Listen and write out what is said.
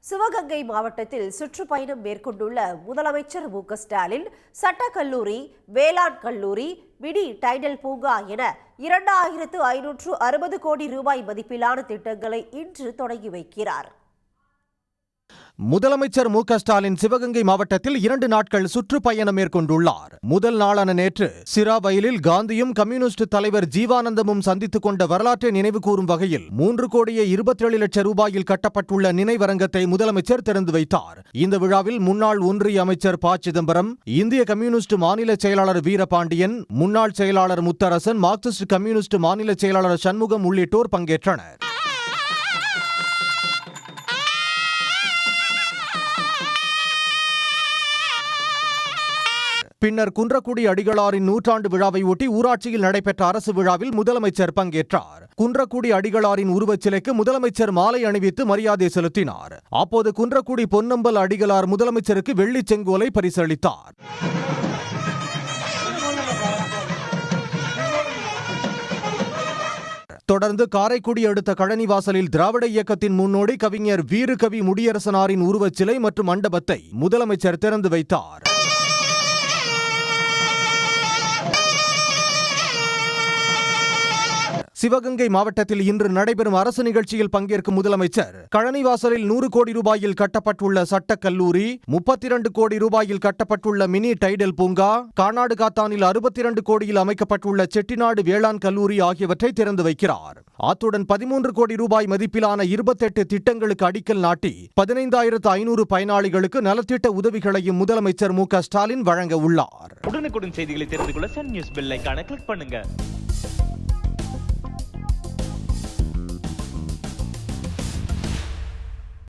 சிவகங்கை மாவட்டத்தில் சுற்றுப்பயணம் மேற்கொண்டுள்ள முதலமைச்சர் மு க ஸ்டாலின் சட்டக்கல்லூரி, வேளாண் கல்லூரி, மினி டைடல் பூங்கா என 2560 கோடி ரூபாய் மதிப்பிலான திட்டங்களை இன்று தொடங்கி வைக்கிறார். முதலமைச்சர் மு க ஸ்டாலின் சிவகங்கை மாவட்டத்தில் 2 நாட்கள் சுற்றுப்பயணம் மேற்கொண்டுள்ளார். முதல் நாளான நேற்று சிராவயலில் காந்தியும் கம்யூனிஸ்ட் தலைவர் ஜீவானந்தமும் சந்தித்துக் கொண்ட வரலாற்றை நினைவு கூறும் வகையில் 3,27,00,000 ரூபாயில் கட்டப்பட்டுள்ள நினைவரங்கத்தை முதலமைச்சர் திறந்து வைத்தார். இந்த விழாவில் முன்னாள் ஒன்றிய அமைச்சர் ப. சிதம்பரம், இந்திய கம்யூனிஸ்ட் மாநில செயலாளர் வீரபாண்டியன், முன்னாள் செயலாளர் முத்தரசன், மார்க்சிஸ்ட் கம்யூனிஸ்ட் மாநில செயலாளர் சண்முகம் உள்ளிட்டோர் பங்கேற்றனர். பின்னர் குன்றக்குடி அடிகளாரின் 100ஆண்டு விழாவை ஒட்டி ஊராட்சியில் நடைபெற்ற அரசு விழாவில் முதலமைச்சர் பங்கேற்றார். குன்றக்குடி அடிகளாரின் உருவச்சிலைக்கு முதலமைச்சர் மாலை அணிவித்து மரியாதை செலுத்தினார். அப்போது குன்றக்குடி பொன்னம்பல அடிகளார் முதலமைச்சருக்கு வெள்ளி செங்கோலை பரிசளித்தார். தொடர்ந்து காரைக்குடி அடுத்த கழனிவாசலில் திராவிட இயக்கத்தின் முன்னோடி கவிஞர் வீறுகவி முடியரசனாரின் உருவச்சிலை மற்றும் மண்டபத்தை முதலமைச்சர் திறந்து வைத்தார். சிவகங்கை மாவட்டத்தில் இன்று நடைபெறும் அரசு நிகழ்ச்சியில் பங்கேற்கும் முதலமைச்சர் கழனிவாசலில் 100 கோடி ரூபாயில் கட்டப்பட்டுள்ள சட்டக்கல்லூரி, 32 கோடி ரூபாயில் கட்டப்பட்டுள்ள மினி டைடல் பூங்கா, கானாடு காத்தானில் 62 கோடியில் அமைக்கப்பட்டுள்ள செட்டிநாடு வேளாண் கல்லூரி ஆகியவற்றை திறந்து வைக்கிறார். அத்துடன் 13 கோடி ரூபாய் மதிப்பிலான 28 திட்டங்களுக்கு அடிக்கல் நாட்டி 15,500 பயனாளிகளுக்கு நலத்திட்ட உதவிகளையும் முதலமைச்சர் மு க ஸ்டாலின் வழங்க உள்ளார். உடனுக்குடன் செய்திகளை தெரிந்து கொள்ள சன் நியூஸ் பெல் ஐகானை கிளிக் பண்ணுங்க.